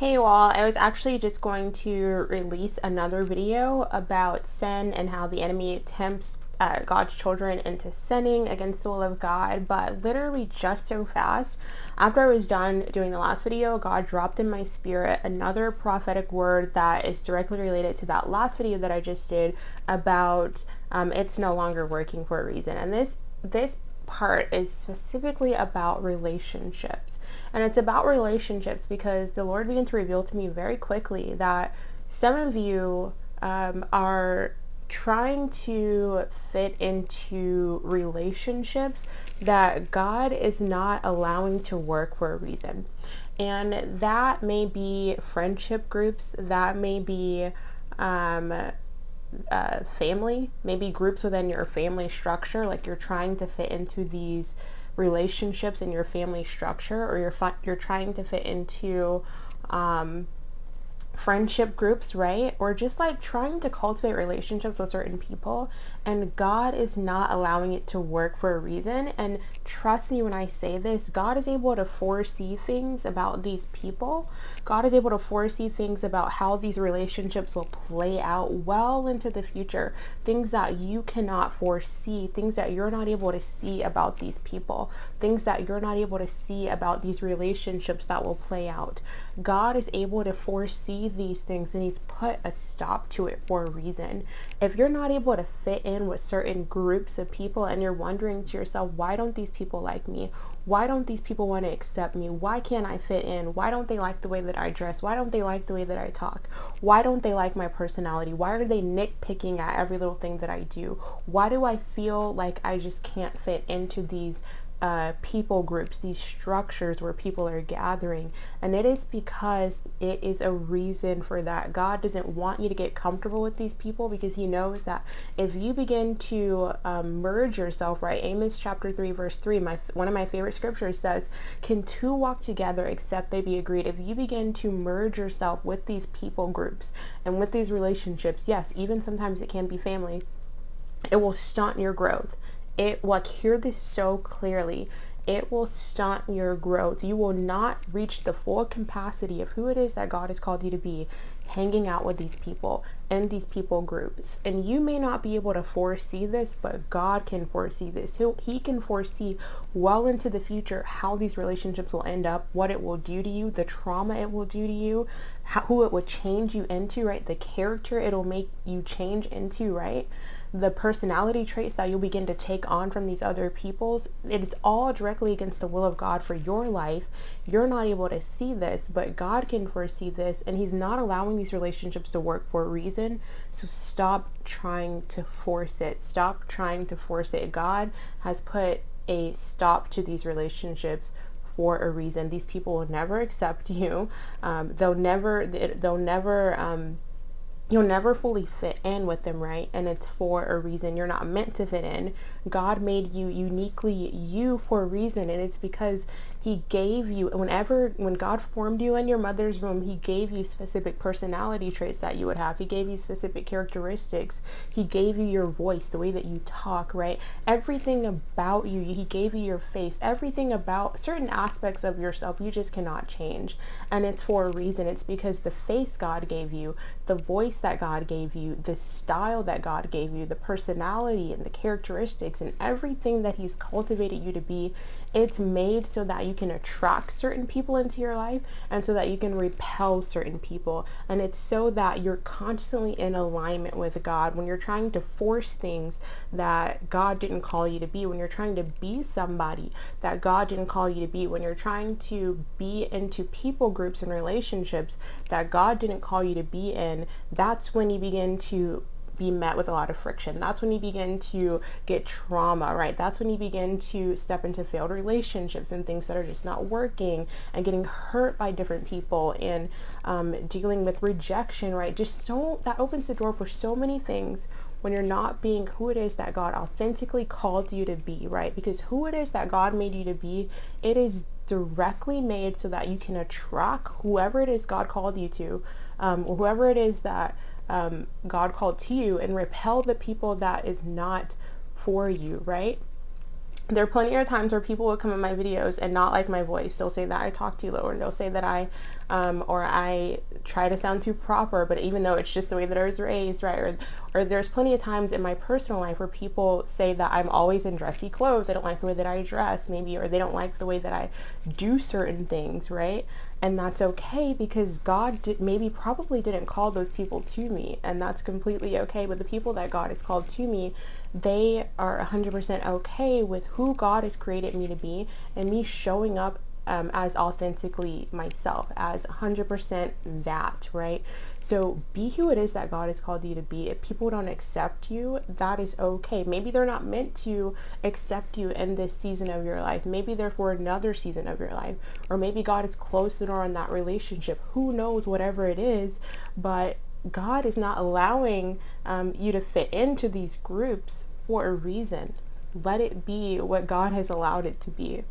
Hey all, I was actually just going to release another video about sin and how the enemy tempts God's children into sinning against the will of God, but literally just so fast, after I was done doing the last video, God dropped in my spirit another prophetic word that is directly related to that last video that I just did about it's no longer working for a reason. And this part is specifically about relationships. And it's about relationships because the Lord began to reveal to me very quickly that some of you are trying to fit into relationships that God is not allowing to work for a reason. And that may be friendship groups, that may be family, maybe groups within your family structure, like you're trying to fit into these relationships in your family structure, or you're trying to fit into friendship groups, right? Or just like trying to cultivate relationships with certain people, and God is not allowing it to work for a reason. And trust me when I say this, God is able to foresee things about these people. God is able to foresee things about how these relationships will play out well into the future, things that you cannot foresee, things that you're not able to see about these people, things that you're not able to see about these relationships that will play out. God is able to foresee these things, and He's put a stop to it for a reason. If you're not able to fit in with certain groups of people and you're wondering to yourself, why don't these people like me? Why don't these people want to accept me? Why can't I fit in? Why don't they like the way that I dress? Why don't they like the way that I talk? Why don't they like my personality? Why are they nitpicking at every little thing that I do? Why do I feel like I just can't fit into these people groups, these structures where people are gathering? And it is because it is a reason for that. God doesn't want you to get comfortable with these people, because He knows that if you begin to merge yourself, right? Amos chapter 3 verse 3, one of my favorite scriptures says, can two walk together except they be agreed? If you begin to merge yourself with these people groups and with these relationships, yes, even sometimes it can be family, it will stunt your growth. It, like, hear this so clearly, it will stunt your growth. You will not reach the full capacity of who it is that God has called you to be hanging out with these people and these people groups. And you may not be able to foresee this, but God can foresee this. He can foresee well into the future how these relationships will end up, what it will do to you, the trauma it will do to you, who it will change you into, right? The character it'll make you change into, right? The personality traits that you'll begin to take on from these other people's. It's all directly against the will of God for your life. You're not able to see this, but God can foresee this, and He's not allowing these relationships to work for a reason. So stop trying to force it. Stop trying to force it. God has put a stop to these relationships for a reason. These people will never accept you. They'll never you'll never fully fit in with them, right? And it's for a reason. You're not meant to fit in. God made you uniquely you for a reason, and it's because He gave you, when God formed you in your mother's womb, He gave you specific personality traits that you would have. He gave you specific characteristics. He gave you your voice, the way that you talk, right? Everything about you. He gave you your face. Everything about certain aspects of yourself you just cannot change, and it's for a reason. It's because the face God gave you, the voice that God gave you, the style that God gave you, the personality and the characteristics and everything that He's cultivated you to be, it's made so that you can attract certain people into your life and so that you can repel certain people. And it's so that you're constantly in alignment with God. When you're trying to force things that God didn't call you to be, when you're trying to be somebody that God didn't call you to be, when you're trying to be into people groups and relationships that God didn't call you to be in, that's when you begin to be met with a lot of friction. That's when you begin to get trauma, right? That's when you begin to step into failed relationships and things that are just not working, and getting hurt by different people, and dealing with rejection, right? Just so that opens the door for so many things when you're not being who it is that God authentically called you to be, right? Because who it is that God made you to be, it is directly made so that you can attract whoever it is God called you to, or whoever it is that God called to you, and repel the people that is not for you, right? There are plenty of times where people will come in my videos and not like my voice. They'll say that I talk too low, or they'll say that I or I try to sound too proper, but even though it's just the way that I was raised, right? Or there's plenty of times in my personal life where people say that I'm always in dressy clothes. They don't like the way that I dress, maybe, or they don't like the way that I do certain things, right? And that's okay, because God maybe probably didn't call those people to me, and that's completely okay. But the people that God has called to me, they are 100% okay with who God has created me to be, and me showing up as authentically myself, as 100% that, right? So be who it is that God has called you to be. If people don't accept you, that is okay. Maybe they're not meant to accept you in this season of your life. Maybe they're for another season of your life. Or maybe God is close the door on that relationship. Who knows, whatever it is. But God is not allowing you to fit into these groups for a reason. Let it be what God has allowed it to be.